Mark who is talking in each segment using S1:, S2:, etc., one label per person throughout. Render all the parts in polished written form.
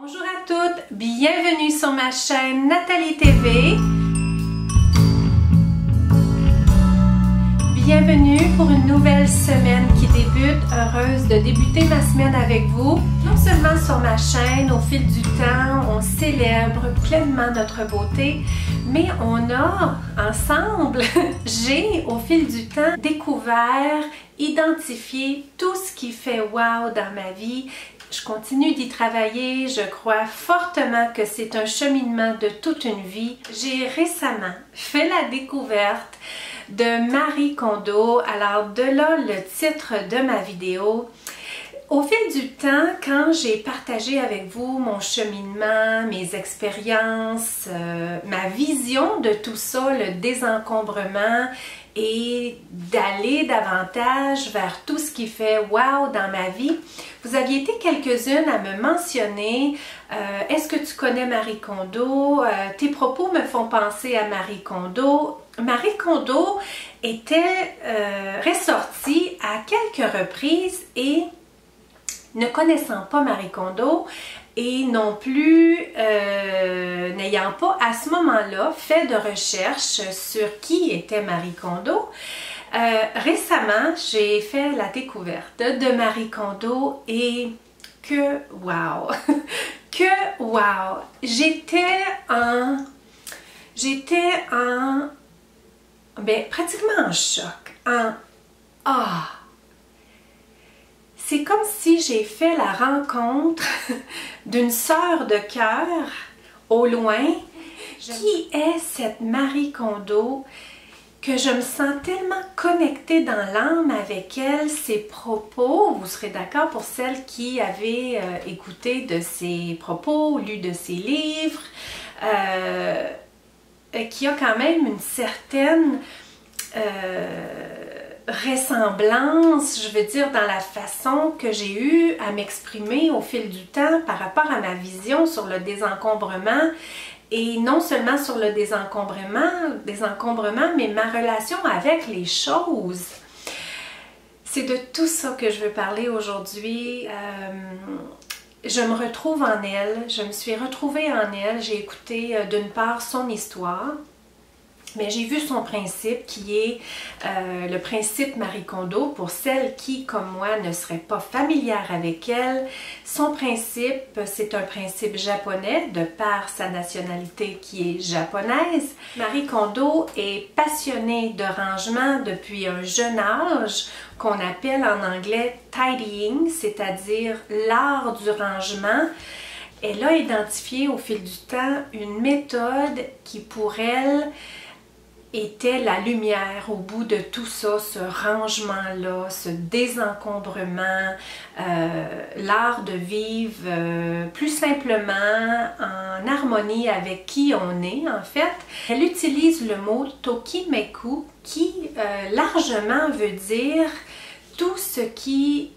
S1: Bonjour à toutes, bienvenue sur ma chaîne Nathalie TV. Bienvenue pour une nouvelle semaine qui débute. Heureuse de débuter ma semaine avec vous. Non seulement sur ma chaîne, au fil du temps, on célèbre pleinement notre beauté, mais on a ensemble, j'ai au fil du temps découvert, identifié tout ce qui fait wow dans ma vie. Je continue d'y travailler, je crois fortement que c'est un cheminement de toute une vie. J'ai récemment fait la découverte de Marie Kondo, alors de là le titre de ma vidéo. Au fil du temps, quand j'ai partagé avec vous mon cheminement, mes expériences, ma vision de tout ça, le désencombrement et d'aller davantage vers tout ce qui fait wow dans ma vie, vous aviez été quelques-unes à me mentionner est-ce que tu connais Marie Kondo? Tes propos me font penser à Marie Kondo. Marie Kondo était ressortie à quelques reprises et ne connaissant pas Marie Kondo et non plus n'ayant pas à ce moment-là fait de recherche sur qui était Marie Kondo, récemment j'ai fait la découverte de Marie Kondo et que wow! Que wow! J'étais pratiquement en choc, c'est comme si j'ai fait la rencontre d'une sœur de cœur au loin. Qui est cette Marie Kondo que je me sens tellement connectée dans l'âme avec elle, ses propos, vous serez d'accord pour celles qui avaient écouté de ses propos, lu de ses livres, qui a quand même une certaine ressemblance, je veux dire, dans la façon que j'ai eu à m'exprimer au fil du temps par rapport à ma vision sur le désencombrement et non seulement sur le désencombrement, mais ma relation avec les choses. C'est de tout ça que je veux parler aujourd'hui. Je me retrouve en elle, je me suis retrouvée en elle, j'ai écouté d'une part son histoire, mais j'ai vu son principe qui est le principe Marie Kondo. Pour celles qui, comme moi, ne seraient pas familières avec elle, son principe, c'est un principe japonais de par sa nationalité qui est japonaise. Marie Kondo est passionnée de rangement depuis un jeune âge qu'on appelle en anglais tidying, c'est-à-dire l'art du rangement. Elle a identifié au fil du temps une méthode qui pour elle était la lumière au bout de tout ça, ce rangement-là, ce désencombrement, l'art de vivre plus simplement en harmonie avec qui on est en fait. Elle utilise le mot Tokimeku qui largement veut dire tout ce qui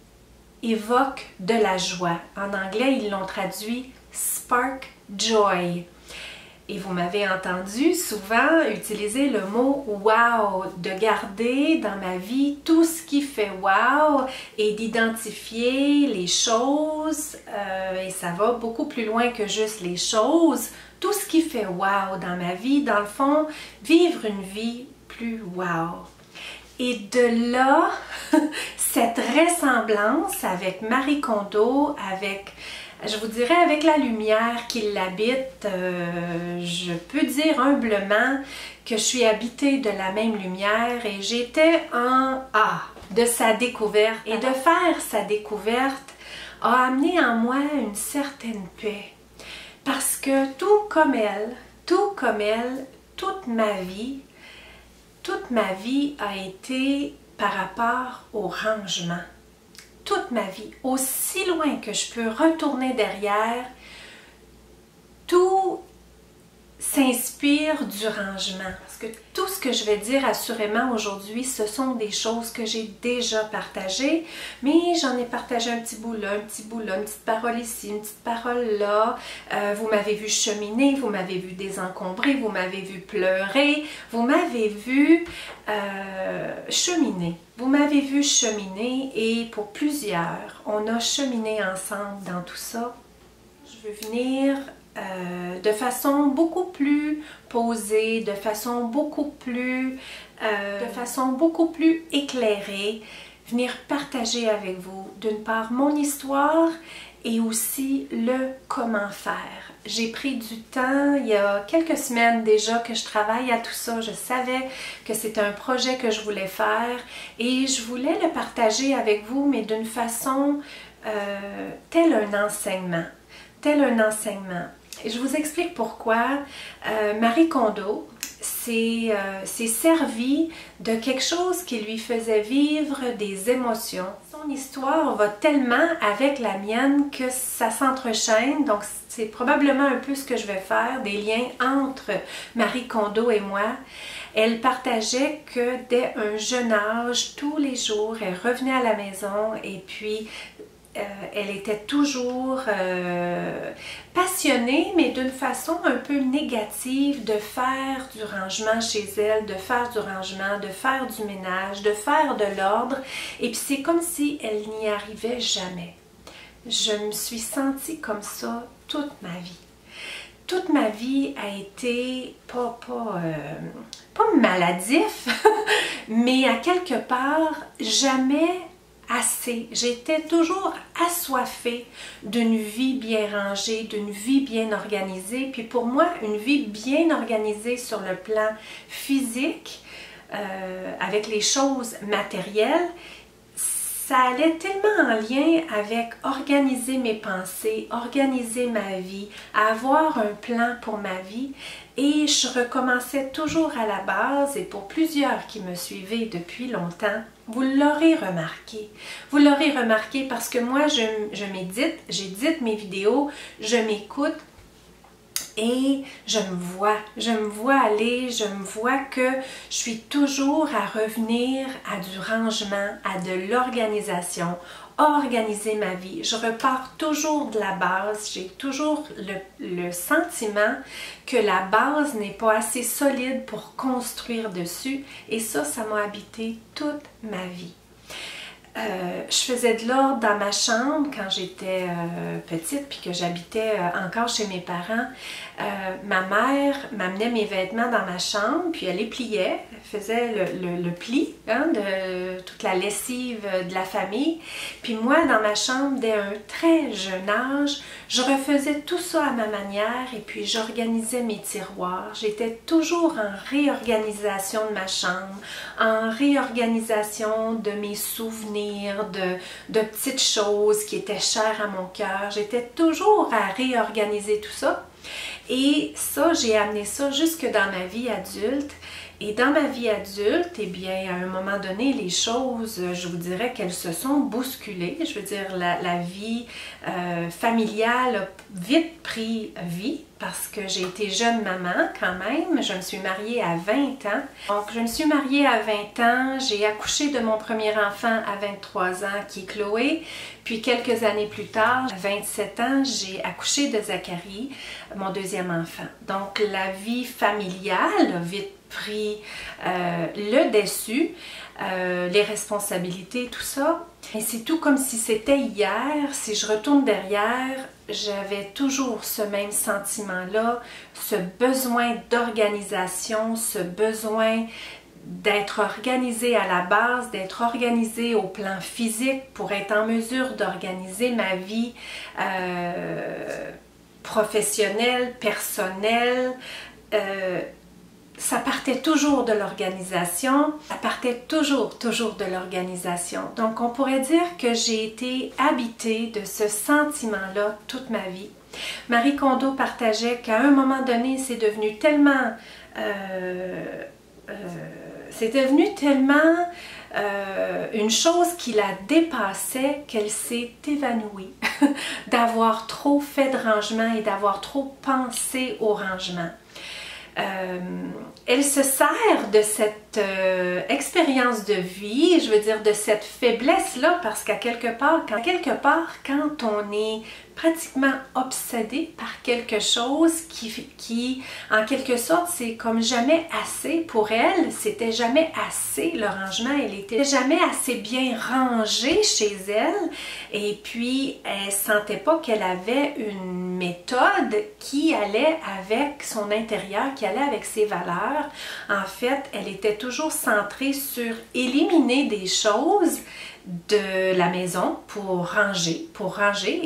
S1: évoque de la joie. En anglais, ils l'ont traduit Spark Joy. Et vous m'avez entendu souvent utiliser le mot wow, de garder dans ma vie tout ce qui fait wow et d'identifier les choses, et ça va beaucoup plus loin que juste les choses, tout ce qui fait wow dans ma vie, dans le fond, vivre une vie plus wow. Et de là, cette ressemblance avec Marie Kondo, avec je vous dirais avec la lumière qui l'habite, je peux dire humblement que je suis habitée de la même lumière et j'étais en de sa découverte. Et de faire sa découverte a amené en moi une certaine paix. Parce que tout comme elle, toute ma vie a été par rapport au rangement. Toute ma vie, aussi loin que je peux retourner derrière, tout s'inspire du rangement. Parce que tout ce que je vais dire assurément aujourd'hui, ce sont des choses que j'ai déjà partagées, mais j'en ai partagé un petit bout là, un petit bout là, une petite parole ici, une petite parole là. Vous m'avez vu cheminer, vous m'avez vu désencombrer, vous m'avez vu pleurer, vous m'avez vu cheminer. Vous m'avez vu cheminer et pour plusieurs, on a cheminé ensemble dans tout ça. Je Je veux venir de façon beaucoup plus posée, de façon beaucoup plus éclairée, venir partager avec vous, d'une part, mon histoire et aussi le comment faire. J'ai pris du temps, il y a quelques semaines déjà que je travaille à tout ça. Je savais que c'était un projet que je voulais faire et je voulais le partager avec vous, mais d'une façon tel un enseignement. Tel un enseignement. Et je vous explique pourquoi. Marie Kondo s'est servie de quelque chose qui lui faisait vivre des émotions. Son histoire va tellement avec la mienne que ça s'entre-chaîne, donc c'est probablement un peu ce que je vais faire, des liens entre Marie Kondo et moi. Elle partageait que dès un jeune âge, tous les jours, elle revenait à la maison et puis elle était toujours passionnée, mais d'une façon un peu négative, de faire du rangement chez elle, de faire du rangement, de faire du ménage, de faire de l'ordre. Et puis c'est comme si elle n'y arrivait jamais. Je me suis sentie comme ça toute ma vie. Toute ma vie a été pas maladif, mais à quelque part, jamais assez. J'étais toujours assoiffée d'une vie bien rangée, d'une vie bien organisée. Puis pour moi, une vie bien organisée sur le plan physique, avec les choses matérielles, ça allait tellement en lien avec organiser mes pensées, organiser ma vie, avoir un plan pour ma vie. Et je recommençais toujours à la base, et pour plusieurs qui me suivaient depuis longtemps, vous l'aurez remarqué. Vous l'aurez remarqué parce que moi, je médite, j'édite mes vidéos, je m'écoute et je me vois aller, je me vois que je suis toujours à revenir à du rangement, à de l'organisation, organiser ma vie. Je repars toujours de la base. J'ai toujours le sentiment que la base n'est pas assez solide pour construire dessus. Et ça m'a habité toute ma vie. Je faisais de l'ordre dans ma chambre quand j'étais petite puis que j'habitais encore chez mes parents. Ma mère m'amenait mes vêtements dans ma chambre puis elle les pliait, elle faisait le pli de toute la lessive de la famille. Puis moi, dans ma chambre, dès un très jeune âge, je refaisais tout ça à ma manière et puis j'organisais mes tiroirs. J'étais toujours en réorganisation de ma chambre, en réorganisation de mes souvenirs, de petites choses qui étaient chères à mon cœur. J'étais toujours à réorganiser tout ça. Et ça, j'ai amené ça jusque dans ma vie adulte. Et dans ma vie adulte, eh bien, à un moment donné, les choses, je vous dirais qu'elles se sont bousculées. Je veux dire, la vie familiale a vite pris vie parce que j'ai été jeune maman quand même. Je me suis mariée à 20 ans. Donc, je me suis mariée à 20 ans. J'ai accouché de mon premier enfant à 23 ans, qui est Chloé. Puis, quelques années plus tard, à 27 ans, j'ai accouché de Zacharie, mon deuxième enfant. Donc, la vie familiale a vite pris le dessus, les responsabilités, tout ça. Et c'est tout comme si c'était hier. Si je retourne derrière, j'avais toujours ce même sentiment-là, ce besoin d'organisation, ce besoin d'être organisé à la base, d'être organisé au plan physique pour être en mesure d'organiser ma vie professionnelle, personnelle. Ça partait toujours de l'organisation, ça partait toujours de l'organisation. Donc, on pourrait dire que j'ai été habitée de ce sentiment-là toute ma vie. Marie Kondo partageait qu'à un moment donné, c'est devenu tellement une chose qui la dépassait qu'elle s'est évanouie d'avoir trop fait de rangement et d'avoir trop pensé au rangement. Elle se sert de cette cette expérience de vie, je veux dire de cette faiblesse-là, parce qu'à quelque part, quand on est pratiquement obsédé par quelque chose qui en quelque sorte, c'est comme jamais assez pour elle, c'était jamais assez, le rangement, elle était jamais assez bien rangée chez elle, et puis elle sentait pas qu'elle avait une méthode qui allait avec son intérieur, qui allait avec ses valeurs. En fait, elle était toujours centrée sur éliminer des choses de la maison pour ranger,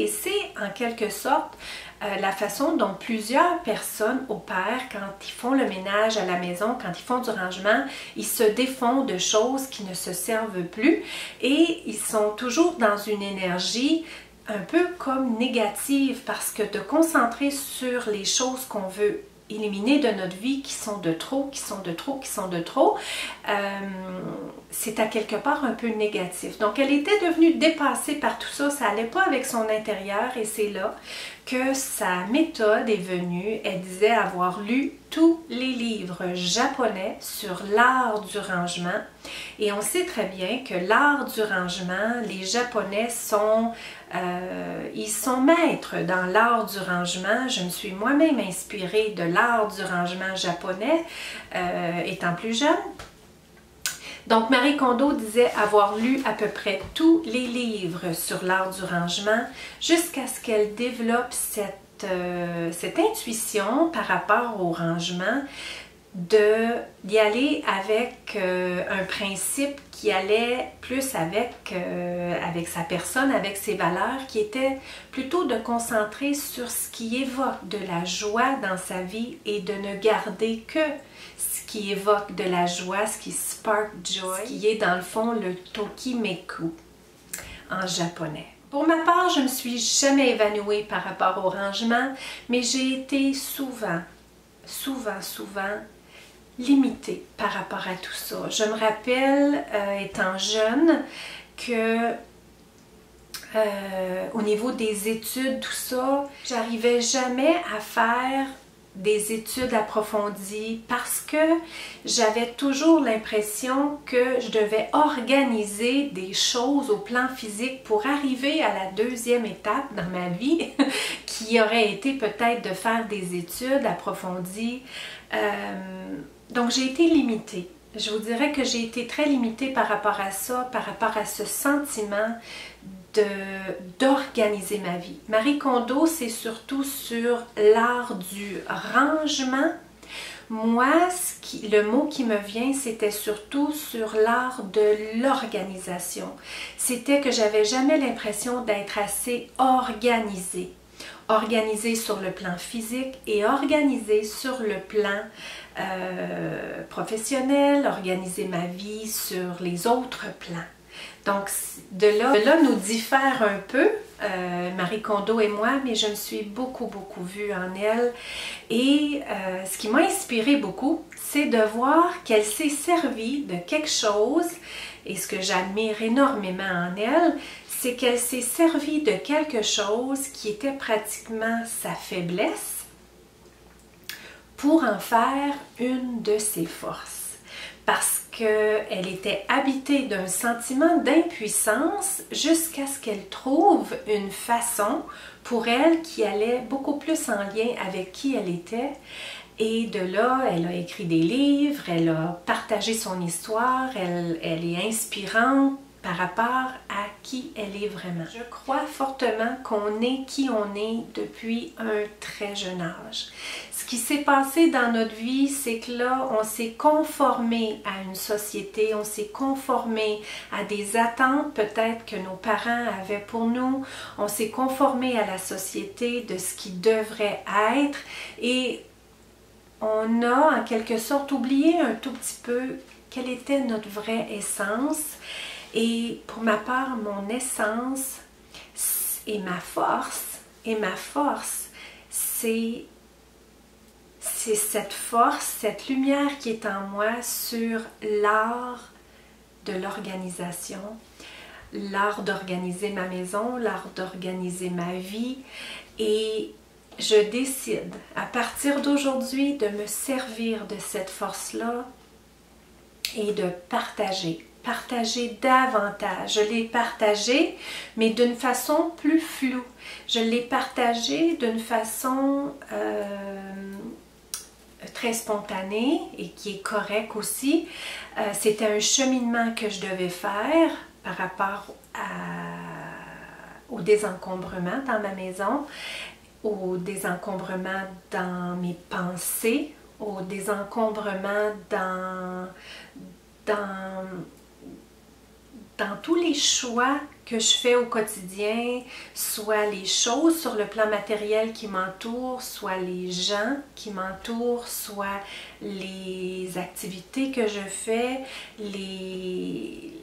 S1: et c'est en quelque sorte la façon dont plusieurs personnes opèrent quand ils font le ménage à la maison, quand ils font du rangement, ils se défont de choses qui ne se servent plus et ils sont toujours dans une énergie un peu comme négative parce que de concentrer sur les choses qu'on veut éliminer de notre vie qui sont de trop, c'est à quelque part un peu négatif. Donc elle était devenue dépassée par tout ça, ça n'allait pas avec son intérieur et c'est là que sa méthode est venue. Elle disait avoir lu tous les livres japonais sur l'art du rangement et on sait très bien que l'art du rangement, les Japonais ils sont maîtres dans l'art du rangement. Je me suis moi-même inspirée de l'art du rangement japonais étant plus jeune. Donc Marie Kondo disait avoir lu à peu près tous les livres sur l'art du rangement jusqu'à ce qu'elle développe cette intuition par rapport au rangement d'y aller avec un principe qui allait plus avec sa personne, avec ses valeurs, qui était plutôt de concentrer sur ce qui évoque de la joie dans sa vie et de ne garder que ce qui évoque de la joie, ce qui spark joy, ce qui est dans le fond le Tokimeku en japonais. Pour ma part, je ne me suis jamais évanouie par rapport au rangement, mais j'ai été souvent limitée par rapport à tout ça. Je me rappelle, étant jeune, que au niveau des études, tout ça, j'arrivais jamais à faire des études approfondies parce que j'avais toujours l'impression que je devais organiser des choses au plan physique pour arriver à la deuxième étape dans ma vie qui aurait été peut-être de faire des études approfondies. Donc j'ai été limitée. Je vous dirais que j'ai été très limitée par rapport à ça, par rapport à ce sentiment d'organiser ma vie. Marie Kondo, c'est surtout sur l'art du rangement. Moi, le mot qui me vient, c'était surtout sur l'art de l'organisation. C'était que j'avais jamais l'impression d'être assez organisée. Organisée sur le plan physique et organisée sur le plan professionnel, organiser ma vie sur les autres plans. Donc, de là nous diffère un peu, Marie Kondo et moi, mais je me suis beaucoup vue en elle. Et ce qui m'a inspirée beaucoup, c'est de voir qu'elle s'est servie de quelque chose, et ce que j'admire énormément en elle, c'est qu'elle s'est servie de quelque chose qui était pratiquement sa faiblesse pour en faire une de ses forces. Parce qu'elle était habitée d'un sentiment d'impuissance jusqu'à ce qu'elle trouve une façon pour elle qui allait beaucoup plus en lien avec qui elle était. Et de là, elle a écrit des livres, elle a partagé son histoire, elle est inspirante par rapport à qui elle est vraiment. Je crois fortement qu'on est qui on est depuis un très jeune âge. Ce qui s'est passé dans notre vie, c'est que là, on s'est conformé à une société, on s'est conformé à des attentes peut-être que nos parents avaient pour nous, on s'est conformé à la société de ce qui devrait être et on a en quelque sorte oublié un tout petit peu quelle était notre vraie essence. Et pour ma part, mon essence et ma force, c'est cette force, cette lumière qui est en moi sur l'art de l'organisation, l'art d'organiser ma maison, l'art d'organiser ma vie. Et je décide à partir d'aujourd'hui de me servir de cette force-là et de partager. Partager davantage. Je l'ai partagé, mais d'une façon plus floue. Je l'ai partagé d'une façon très spontanée et qui est correcte aussi. C'était un cheminement que je devais faire par rapport au désencombrement dans ma maison, au désencombrement dans mes pensées, au désencombrement dans tous les choix que je fais au quotidien, soit les choses sur le plan matériel qui m'entourent, soit les gens qui m'entourent, soit les activités que je fais, les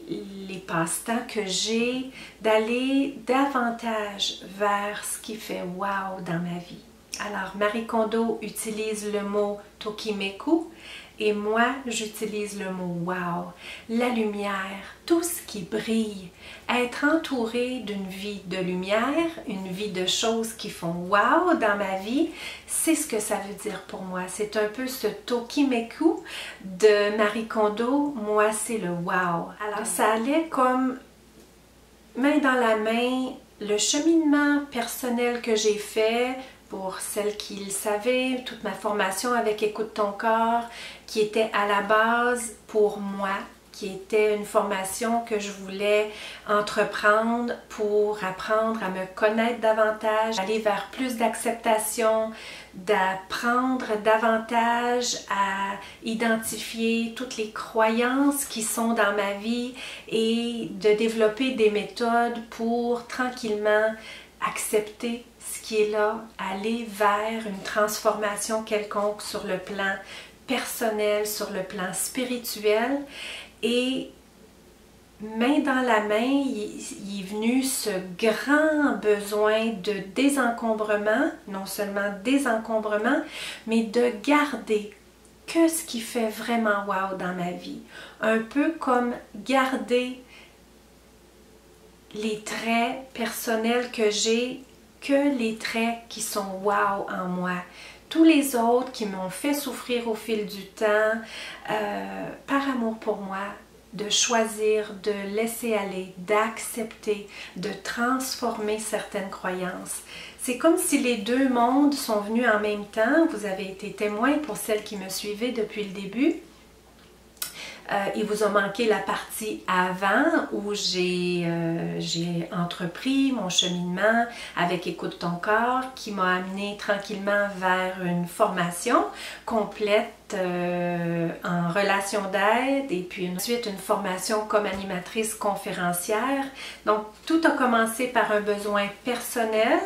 S1: passe-temps que j'ai, d'aller davantage vers ce qui fait « wow » dans ma vie. Alors, Marie Kondo utilise le mot « tokimeku » et moi, j'utilise le mot « wow ». La lumière, tout ce qui brille, être entouré d'une vie de lumière, une vie de choses qui font « wow » dans ma vie, c'est ce que ça veut dire pour moi. C'est un peu ce « tokimeku » de Marie Kondo. Moi, c'est le « wow ». Alors, ça allait comme main dans la main, le cheminement personnel que j'ai fait. Pour celles qui le savaient, toute ma formation avec Écoute ton corps, qui était à la base pour moi, qui était une formation que je voulais entreprendre pour apprendre à me connaître davantage, aller vers plus d'acceptation, d'apprendre davantage à identifier toutes les croyances qui sont dans ma vie et de développer des méthodes pour tranquillement accepter ce qui est là, aller vers une transformation quelconque sur le plan personnel, sur le plan spirituel. Et main dans la main, il est venu ce grand besoin de désencombrement, non seulement désencombrement, mais de garder que ce qui fait vraiment wow dans ma vie. Un peu comme garder les traits personnels que j'ai, que les traits qui sont wow en moi. Tous les autres qui m'ont fait souffrir au fil du temps, par amour pour moi, de choisir, de laisser aller, d'accepter, de transformer certaines croyances. C'est comme si les deux mondes sont venus en même temps. Vous avez été témoin pour celles qui me suivaient depuis le début. Il vous a manqué la partie avant où j'ai entrepris mon cheminement avec Écoute ton corps qui m'a amené tranquillement vers une formation complète en relation d'aide et puis ensuite une formation comme animatrice conférencière. Donc tout a commencé par un besoin personnel,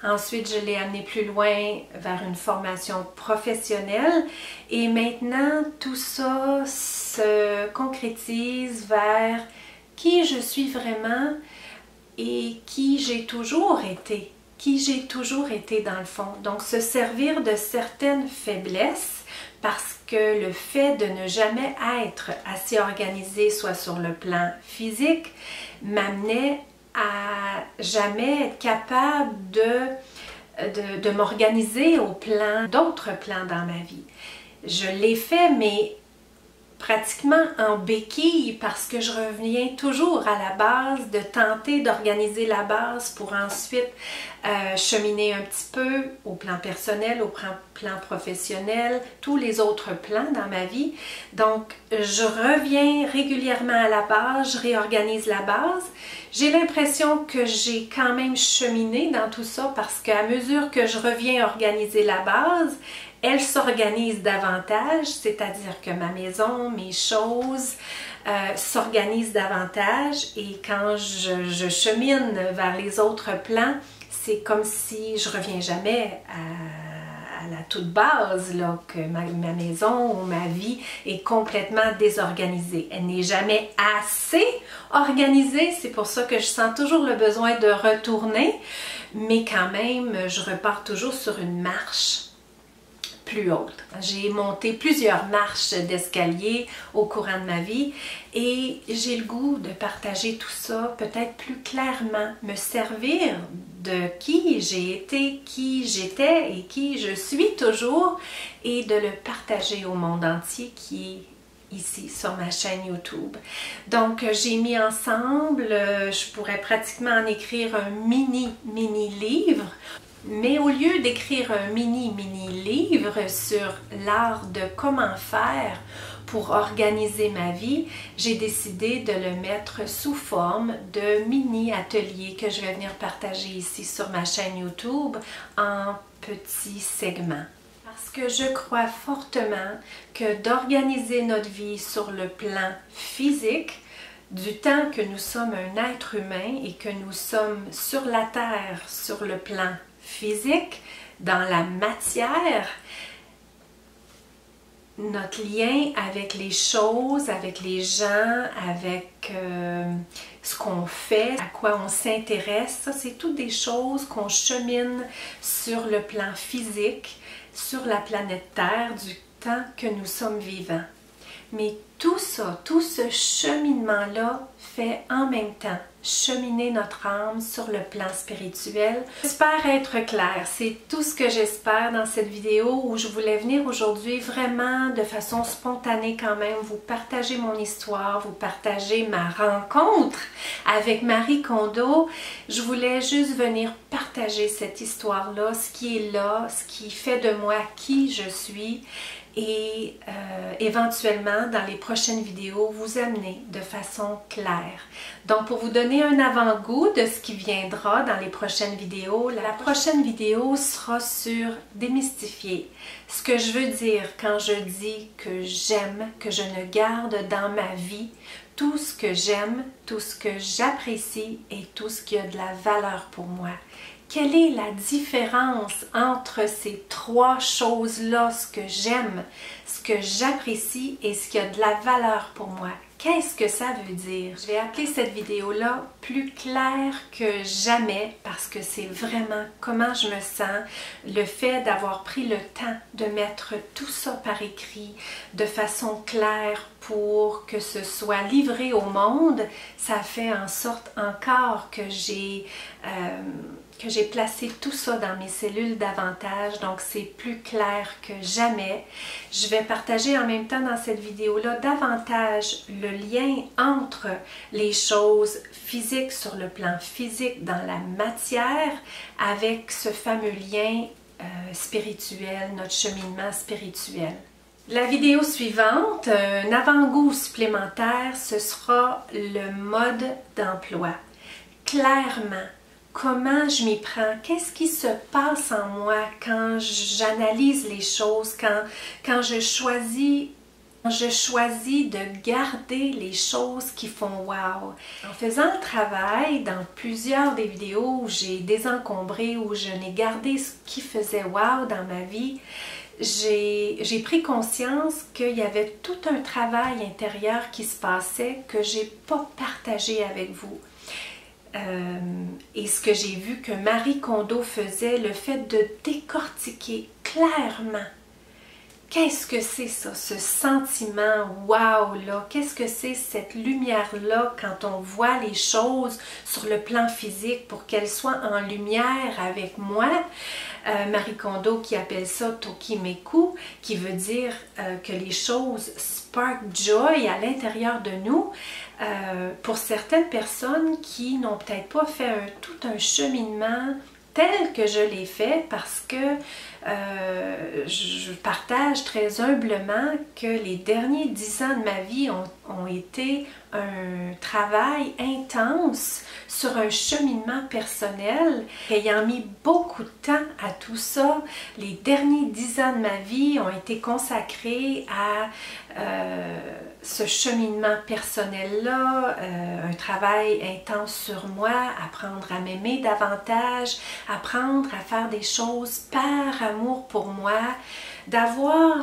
S1: ensuite je l'ai amené plus loin vers une formation professionnelle et maintenant tout ça se concrétise vers qui je suis vraiment et qui j'ai toujours été. Qui j'ai toujours été dans le fond. Donc se servir de certaines faiblesses parce que le fait de ne jamais être assez organisé, soit sur le plan physique, m'amenait à jamais être capable de m'organiser au plan, d'autres plans dans ma vie. Je l'ai fait, mais pratiquement en béquille parce que je reviens toujours à la base, de tenter d'organiser la base pour ensuite cheminer un petit peu au plan personnel, au plan professionnel, tous les autres plans dans ma vie. Donc, je reviens régulièrement à la base, je réorganise la base. J'ai l'impression que j'ai quand même cheminé dans tout ça parce qu'à mesure que je reviens organiser la base, elle s'organise davantage, c'est-à-dire que ma maison, mes choses s'organisent davantage et quand je chemine vers les autres plans, c'est comme si je reviens jamais à la toute base, là, que ma maison ou ma vie est complètement désorganisée. Elle n'est jamais assez organisée, c'est pour ça que je sens toujours le besoin de retourner, mais quand même, je repars toujours sur une marche plus haute. J'ai monté plusieurs marches d'escalier au courant de ma vie et j'ai le goût de partager tout ça peut-être plus clairement, me servir de qui j'ai été, qui j'étais et qui je suis toujours et de le partager au monde entier qui est ici sur ma chaîne YouTube. Donc j'ai mis ensemble, je pourrais pratiquement en écrire un mini livre, mais au lieu d'écrire un mini livre sur l'art de comment faire pour organiser ma vie, j'ai décidé de le mettre sous forme de mini atelier que je vais venir partager ici sur ma chaîne YouTube en petits segments. Parce que je crois fortement que d'organiser notre vie sur le plan physique, du temps que nous sommes un être humain et que nous sommes sur la terre sur le plan physique, dans la matière, notre lien avec les choses, avec les gens, avec ce qu'on fait, à quoi on s'intéresse, ça c'est toutes des choses qu'on chemine sur le plan physique, sur la planète Terre, du temps que nous sommes vivants. Mais tout ça, tout ce cheminement-là fait en même temps cheminer notre âme sur le plan spirituel. J'espère être claire, c'est tout ce que j'espère dans cette vidéo où je voulais venir aujourd'hui vraiment de façon spontanée quand même vous partager mon histoire, vous partager ma rencontre avec Marie Kondo. Je voulais juste venir partager cette histoire-là, ce qui est là, ce qui fait de moi qui je suis et éventuellement dans les prochaines vidéos vous amener de façon claire. Donc pour vous donner un avant-goût de ce qui viendra dans les prochaines vidéos, la prochaine vidéo sera sur démystifier ce que je veux dire quand je dis que j'aime, que je ne garde dans ma vie tout ce que j'aime, tout ce que j'apprécie et tout ce qui a de la valeur pour moi. Quelle est la différence entre ces trois choses-là, ce que j'aime, ce que j'apprécie et ce qui a de la valeur pour moi? Qu'est-ce que ça veut dire? Je vais appeler cette vidéo-là plus claire que jamais parce que c'est vraiment comment je me sens, le fait d'avoir pris le temps de mettre tout ça par écrit de façon claire pour que ce soit livré au monde, ça fait en sorte encore que j'ai placé tout ça dans mes cellules davantage, donc c'est plus clair que jamais. Je vais partager en même temps dans cette vidéo-là davantage le lien entre les choses physiques sur le plan physique dans la matière avec ce fameux lien spirituel, notre cheminement spirituel. La vidéo suivante, un avant-goût supplémentaire, ce sera le mode d'emploi. Clairement, comment je m'y prends, qu'est-ce qui se passe en moi quand j'analyse les choses, quand je choisis de garder les choses qui font wow. En faisant le travail dans plusieurs des vidéos où j'ai désencombré, où je n'ai gardé ce qui faisait wow dans ma vie, j'ai pris conscience qu'il y avait tout un travail intérieur qui se passait que j'ai pas partagé avec vous. Et ce que j'ai vu que Marie Kondo faisait, le fait de décortiquer clairement qu'est-ce que c'est ça, ce sentiment wow là, qu'est-ce que c'est cette lumière là quand on voit les choses sur le plan physique pour qu'elles soient en lumière avec moi. Marie Kondo qui appelle ça Tokimeku, qui veut dire que les choses spark joy à l'intérieur de nous. Pour certaines personnes qui n'ont peut-être pas fait tout un cheminement tel que je l'ai fait parce que je partage très humblement que les derniers 10 ans de ma vie ont été un travail intense sur un cheminement personnel. Ayant mis beaucoup de temps à tout ça, les derniers 10 ans de ma vie ont été consacrés à ce cheminement personnel-là, un travail intense sur moi, apprendre à m'aimer davantage, apprendre à faire des choses par amour pour moi, d'avoir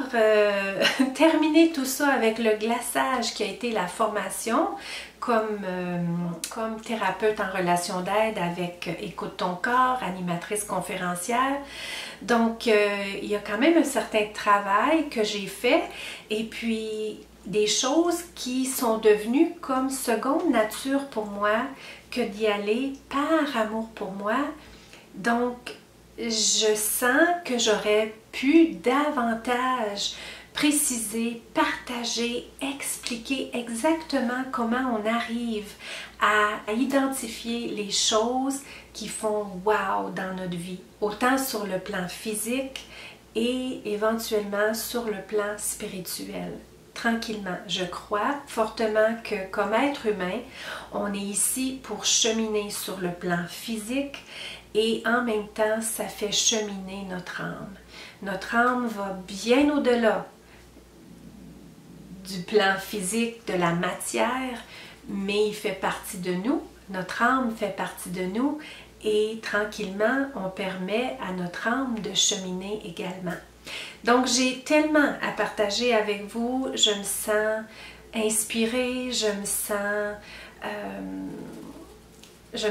S1: terminé tout ça avec le glaçage qui a été la formation comme thérapeute en relation d'aide avec Écoute ton corps, animatrice conférencière. Donc, il y a quand même un certain travail que j'ai fait et puis des choses qui sont devenues comme seconde nature pour moi que d'y aller par amour pour moi. Donc, je sens que j'aurais pu davantage préciser, partager, expliquer exactement comment on arrive à identifier les choses qui font wow dans notre vie, autant sur le plan physique et éventuellement sur le plan spirituel. Tranquillement, je crois fortement que comme être humain, on est ici pour cheminer sur le plan physique et en même temps, ça fait cheminer notre âme. Notre âme va bien au-delà du plan physique, de la matière, mais il fait partie de nous. Notre âme fait partie de nous et tranquillement, on permet à notre âme de cheminer également. Donc, j'ai tellement à partager avec vous. Je me sens inspirée, je me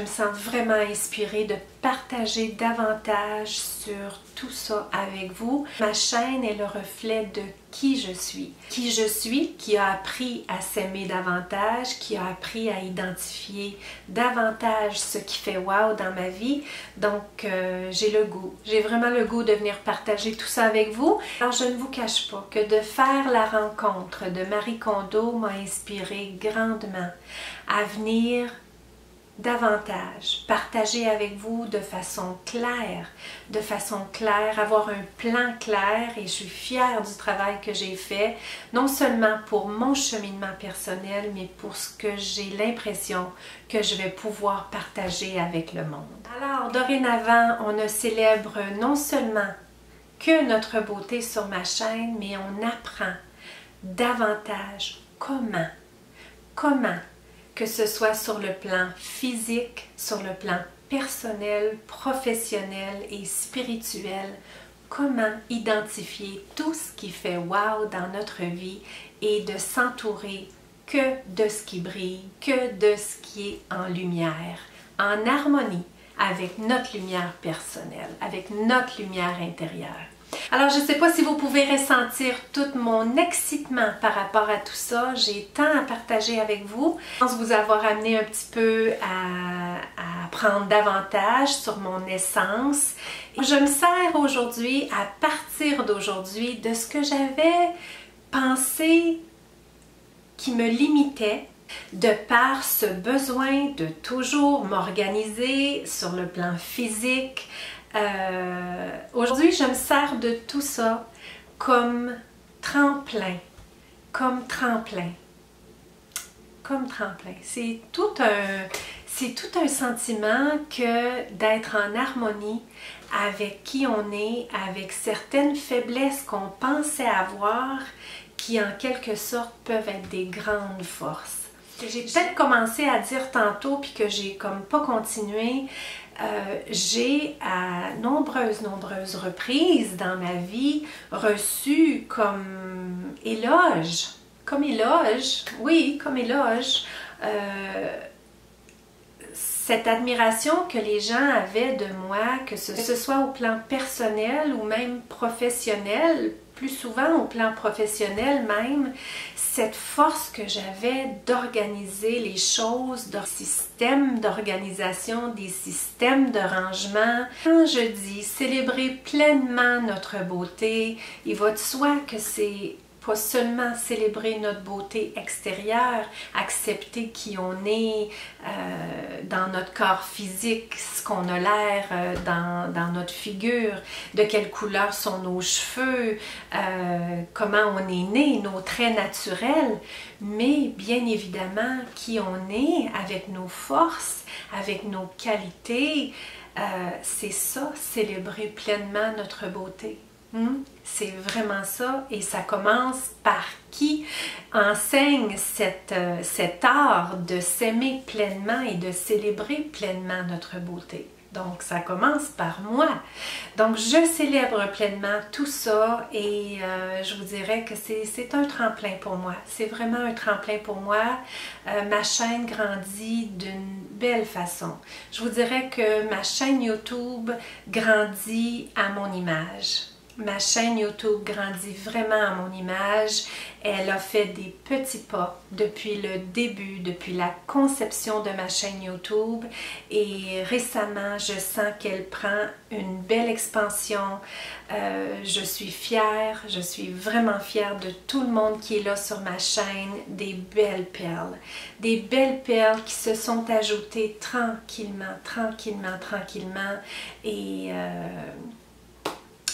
S1: sens vraiment inspirée de partager davantage sur tout ça avec vous. Ma chaîne est le reflet de qui je suis. Qui je suis, qui a appris à s'aimer davantage, qui a appris à identifier davantage ce qui fait wow dans ma vie. Donc, j'ai le goût. J'ai vraiment le goût de venir partager tout ça avec vous. Alors, je ne vous cache pas que de faire la rencontre de Marie Kondo m'a inspirée grandement à venir davantage, partager avec vous de façon claire, avoir un plan clair et je suis fière du travail que j'ai fait, non seulement pour mon cheminement personnel, mais pour ce que j'ai l'impression que je vais pouvoir partager avec le monde. Alors, dorénavant, on ne célèbre non seulement que notre beauté sur ma chaîne, mais on apprend davantage comment que ce soit sur le plan physique, sur le plan personnel, professionnel et spirituel, comment identifier tout ce qui fait wow dans notre vie et de s'entourer que de ce qui brille, que de ce qui est en lumière, en harmonie avec notre lumière personnelle, avec notre lumière intérieure. Alors, je ne sais pas si vous pouvez ressentir tout mon excitement par rapport à tout ça. J'ai tant à partager avec vous. Je pense vous avoir amené un petit peu à apprendre davantage sur mon essence. Je me sers aujourd'hui, à partir d'aujourd'hui, de ce que j'avais pensé qui me limitait de par ce besoin de toujours m'organiser sur le plan physique. Aujourd'hui, je me sers de tout ça comme tremplin, C'est tout un sentiment que d'être en harmonie avec qui on est, avec certaines faiblesses qu'on pensait avoir, qui en quelque sorte peuvent être des grandes forces. J'ai peut-être commencé à dire tantôt, puis que j'ai comme pas continué. J'ai à nombreuses reprises dans ma vie reçu comme éloge, cette admiration que les gens avaient de moi, que ce soit au plan personnel ou même professionnel, plus souvent au plan professionnel même, cette force que j'avais d'organiser les choses, des systèmes d'organisation, des systèmes de rangement. Quand je dis célébrer pleinement notre beauté, il va de soi que c'est pas seulement célébrer notre beauté extérieure, accepter qui on est dans notre corps physique, ce qu'on a l'air dans notre figure, de quelle couleur sont nos cheveux, comment on est né, nos traits naturels, mais bien évidemment qui on est avec nos forces, avec nos qualités. C'est ça, célébrer pleinement notre beauté. C'est vraiment ça, et ça commence par qui enseigne cet art de s'aimer pleinement et de célébrer pleinement notre beauté. Donc ça commence par moi. Donc je célèbre pleinement tout ça et je vous dirais que c'est un tremplin pour moi. C'est vraiment un tremplin pour moi. Ma chaîne grandit d'une belle façon. Je vous dirais que ma chaîne YouTube grandit à mon image. Ma chaîne YouTube grandit vraiment à mon image. Elle a fait des petits pas depuis le début, depuis la conception de ma chaîne YouTube. Et récemment, je sens qu'elle prend une belle expansion. Je suis fière, je suis vraiment fière de tout le monde qui est là sur ma chaîne. Des belles perles. Des belles perles qui se sont ajoutées tranquillement, tranquillement, tranquillement. Et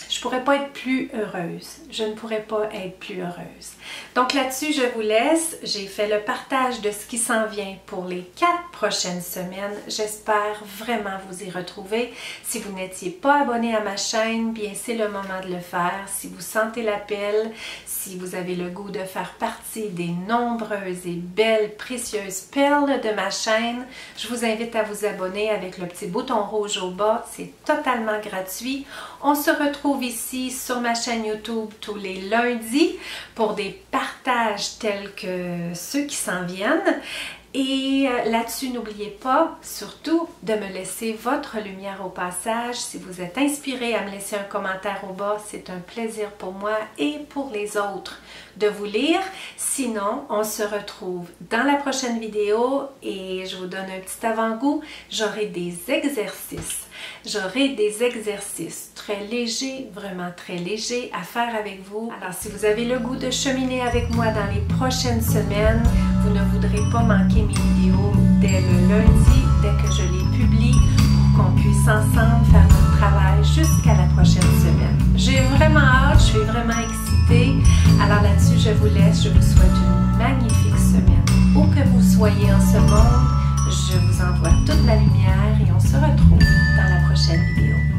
S1: je ne pourrais pas être plus heureuse. Je ne pourrais pas être plus heureuse. Donc là-dessus, je vous laisse. J'ai fait le partage de ce qui s'en vient pour les 4 prochaines semaines. J'espère vraiment vous y retrouver. Si vous n'étiez pas abonné à ma chaîne, bien c'est le moment de le faire. Si vous sentez l'appel, si vous avez le goût de faire partie des nombreuses et belles, précieuses perles de ma chaîne, je vous invite à vous abonner avec le petit bouton rouge au bas. C'est totalement gratuit. On se retrouve ici sur ma chaîne YouTube tous les lundis pour des partages tels que ceux qui s'en viennent. Et là-dessus, n'oubliez pas, surtout, de me laisser votre lumière au passage. Si vous êtes inspiré à me laisser un commentaire au bas, c'est un plaisir pour moi et pour les autres de vous lire. Sinon, on se retrouve dans la prochaine vidéo et je vous donne un petit avant-goût. J'aurai des exercices. J'aurai des exercices très légers, vraiment très légers à faire avec vous. Alors, si vous avez le goût de cheminer avec moi dans les prochaines semaines, vous ne voudrez pas manquer mes vidéos dès le lundi, dès que je les publie, pour qu'on puisse ensemble faire notre travail jusqu'à la prochaine semaine. J'ai vraiment hâte, je suis vraiment excitée. Alors là-dessus, je vous laisse, je vous souhaite une magnifique semaine. Où que vous soyez en ce monde, je vous envoie toute la lumière et on se retrouve dans la prochaine vidéo.